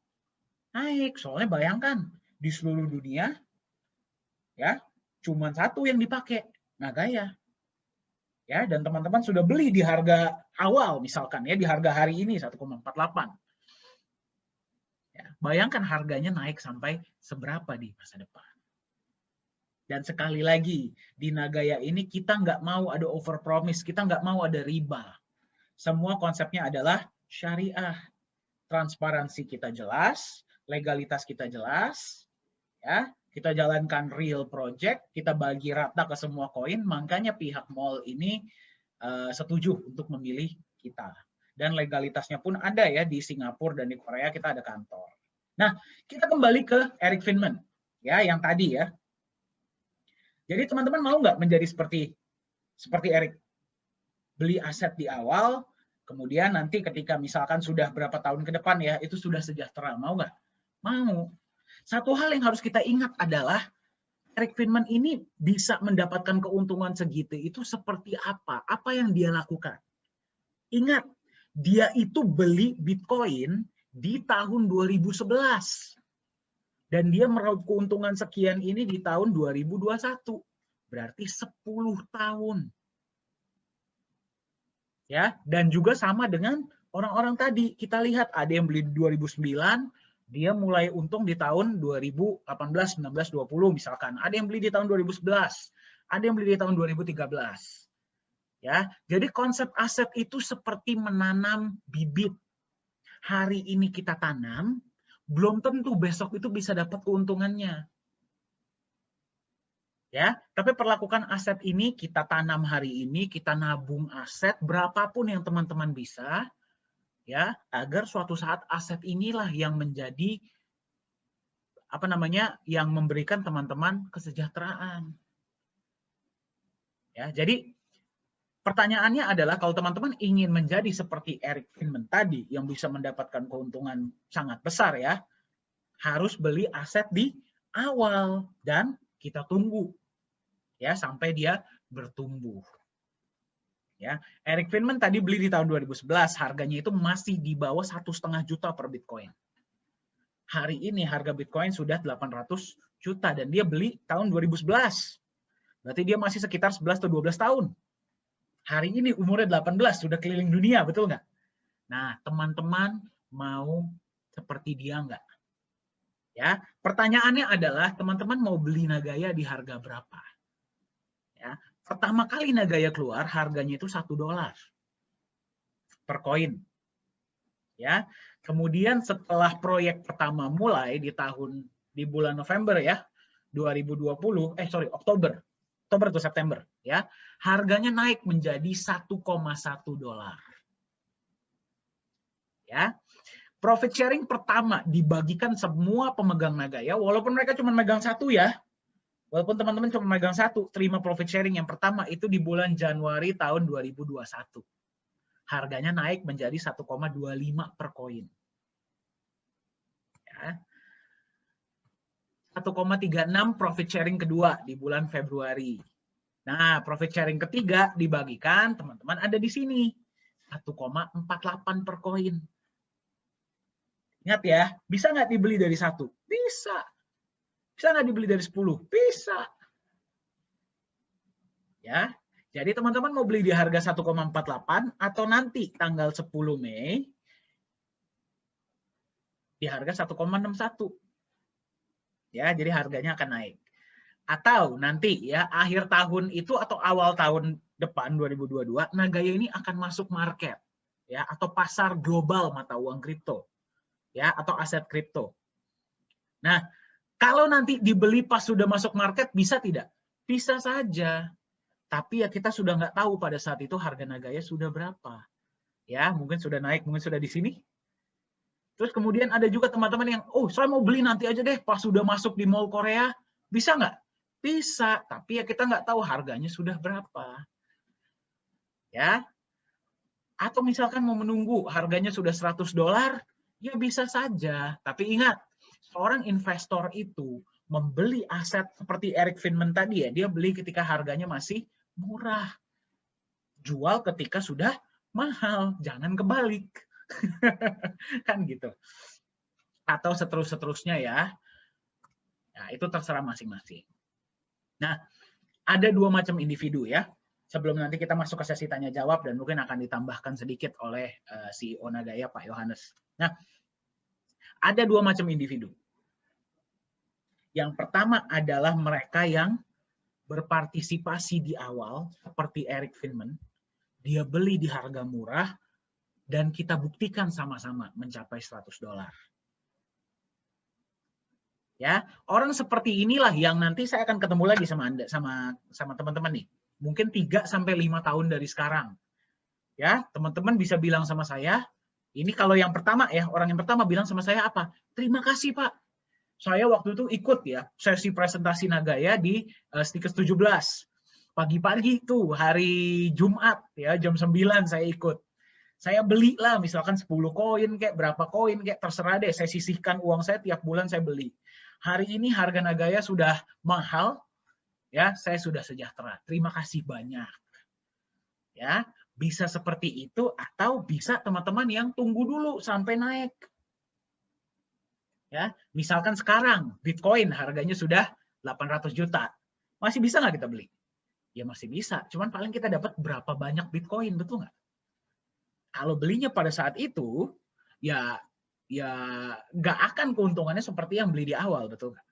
Naik, soalnya bayangkan di seluruh dunia ya, cuma satu yang dipakai, Nagaya. Ya, dan teman-teman sudah beli di harga awal misalkan ya, di harga hari ini 1,48. Ya, bayangkan harganya naik sampai seberapa di masa depan. Dan sekali lagi, di Nagaya ini kita nggak mau ada overpromise, kita nggak mau ada riba. Semua konsepnya adalah syariah. Transparansi kita jelas, legalitas kita jelas, ya. Kita jalankan real project, kita bagi rata ke semua koin, makanya pihak mall ini setuju untuk memilih kita. Dan legalitasnya pun ada ya di Singapura dan di Korea kita ada kantor. Nah, kita kembali ke Eric Finman, ya yang tadi ya. Jadi teman-teman mau nggak menjadi seperti Eric? Beli aset di awal, kemudian nanti ketika misalkan sudah berapa tahun ke depan ya, itu sudah sejahtera. Mau nggak? Mau. Satu hal yang harus kita ingat adalah Eric Finman ini bisa mendapatkan keuntungan segitu itu seperti apa? Apa yang dia lakukan? Ingat, dia itu beli Bitcoin di tahun 2011. Dan dia meraup keuntungan sekian ini di tahun 2021. Berarti 10 tahun. Ya, dan juga sama dengan orang-orang tadi. Kita lihat ada yang beli di 2009, dia mulai untung di tahun 2018, 19, 20 misalkan. Ada yang beli di tahun 2011, ada yang beli di tahun 2013. Ya, jadi konsep aset itu seperti menanam bibit. Hari ini kita tanam, belum tentu besok itu bisa dapat keuntungannya. Ya, tapi perlakukan aset ini, kita tanam hari ini, kita nabung aset berapapun yang teman-teman bisa, ya, agar suatu saat aset inilah yang menjadi yang memberikan teman-teman kesejahteraan. Ya, jadi pertanyaannya adalah kalau teman-teman ingin menjadi seperti Eric Finman tadi yang bisa mendapatkan keuntungan sangat besar ya, harus beli aset di awal dan kita tunggu ya sampai dia bertumbuh. Ya, Eric Finman tadi beli di tahun 2011, harganya itu masih di bawah 1,5 juta per Bitcoin. Hari ini harga Bitcoin sudah 800 juta dan dia beli tahun 2011. Berarti dia masih sekitar 11 atau 12 tahun. Hari ini umurnya 18, sudah keliling dunia, betul nggak? Nah, teman-teman mau seperti dia nggak? Ya, pertanyaannya adalah teman-teman mau beli Nagaya di harga berapa? Ya, pertama kali Nagaya keluar harganya itu $1 per koin. Ya, kemudian setelah proyek pertama mulai di bulan November ya 2020, Oktober atau September ya, harganya naik menjadi $1,1. Ya. Profit sharing pertama dibagikan semua pemegang Nagaya, walaupun mereka cuma megang satu ya. Walaupun teman-teman cuma megang satu, terima profit sharing yang pertama itu di bulan Januari tahun 2021. Harganya naik menjadi 1,25 per koin. Ya. 1,36 profit sharing kedua di bulan Februari. Nah, profit sharing ketiga dibagikan, teman-teman ada di sini. 1,48 per koin. Ingat ya, bisa nggak dibeli dari 1? Bisa. Bisa nggak dibeli dari 10? Bisa. Ya, jadi teman-teman mau beli di harga 1,48 atau nanti tanggal 10 Mei di harga 1,61. Ya, jadi harganya akan naik. Atau nanti ya akhir tahun itu atau awal tahun depan 2022 Nagaya ini akan masuk market ya atau pasar global mata uang kripto ya atau aset kripto. Nah, kalau nanti dibeli pas sudah masuk market bisa tidak? Bisa saja. Tapi ya kita sudah nggak tahu pada saat itu harga Nagaya sudah berapa. Ya, mungkin sudah naik, mungkin sudah di sini. Terus kemudian ada juga teman-teman yang, oh saya mau beli nanti aja deh pas sudah masuk di mall Korea. Bisa nggak? Bisa, tapi ya kita nggak tahu harganya sudah berapa. Ya, Atau misalkan mau menunggu harganya sudah $100, ya bisa saja. Tapi ingat, seorang investor itu membeli aset seperti Eric Friedman tadi ya, dia beli ketika harganya masih murah. Jual ketika sudah mahal, jangan kebalik. Kan gitu. Atau seterusnya ya. Nah, itu terserah masing-masing. Nah, ada 2 macam individu ya. Sebelum nanti kita masuk ke sesi tanya jawab dan mungkin akan ditambahkan sedikit oleh CEO Nagaya Pak Yohanes. Nah, ada 2 macam individu. Yang pertama adalah mereka yang berpartisipasi di awal seperti Eric Friedman. Dia beli di harga murah dan kita buktikan sama-sama mencapai $100. Ya, orang seperti inilah yang nanti saya akan ketemu lagi sama Anda, sama teman-teman nih. Mungkin 3 sampai 5 tahun dari sekarang. Ya, teman-teman bisa bilang sama saya, ini kalau yang pertama ya, orang yang pertama bilang sama saya apa? Terima kasih, Pak. Saya waktu itu ikut ya sesi presentasi Nagaya di Stikes 17. Pagi-pagi tuh hari Jumat ya jam 9 saya ikut. Saya belilah misalkan 10 koin kayak berapa koin kayak terserah deh, saya sisihkan uang saya tiap bulan saya beli. Hari ini harga Nagaya sudah mahal, ya saya sudah sejahtera. Terima kasih banyak. Ya, bisa seperti itu atau bisa teman-teman yang tunggu dulu sampai naik. Ya, misalkan sekarang Bitcoin harganya sudah 800 juta. Masih bisa nggak kita beli? Ya masih bisa, cuman paling kita dapat berapa banyak Bitcoin, betul nggak? Kalau belinya pada saat itu, ya nggak akan keuntungannya seperti yang beli di awal, betul nggak?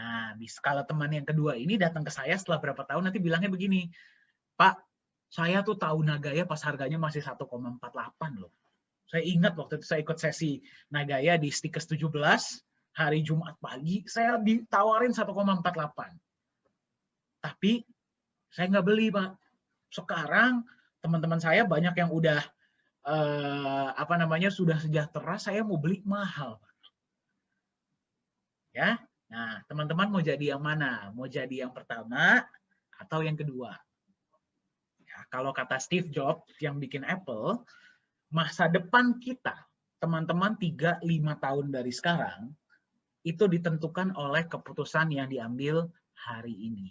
Nah, kalau teman yang kedua ini datang ke saya setelah berapa tahun, nanti bilangnya begini, Pak, saya tuh tahu Nagaya pas harganya masih 1,48 loh. Saya ingat waktu itu saya ikut sesi Nagaya di Stikes 17, hari Jumat pagi, saya ditawarin 1,48. Tapi saya nggak beli, Pak. Sekarang teman-teman saya banyak yang udah sudah sejahtera, saya mau beli mahal. Ya, nah teman-teman mau jadi yang mana? Mau jadi yang pertama atau yang kedua? Ya, kalau kata Steve Jobs yang bikin Apple, masa depan kita, teman-teman 3-5 tahun dari sekarang, itu ditentukan oleh keputusan yang diambil hari ini.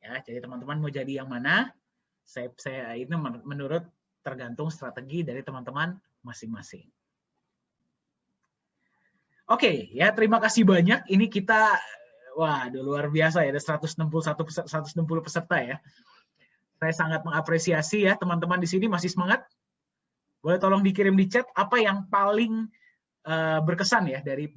Ya, jadi teman-teman mau jadi yang mana? Saya itu menurut tergantung strategi dari teman-teman masing-masing. Oke, ya terima kasih banyak. Ini kita, wah luar biasa ya, ada 160 peserta ya. Saya sangat mengapresiasi ya teman-teman di sini masih semangat. Boleh tolong dikirim di chat apa yang paling berkesan ya dari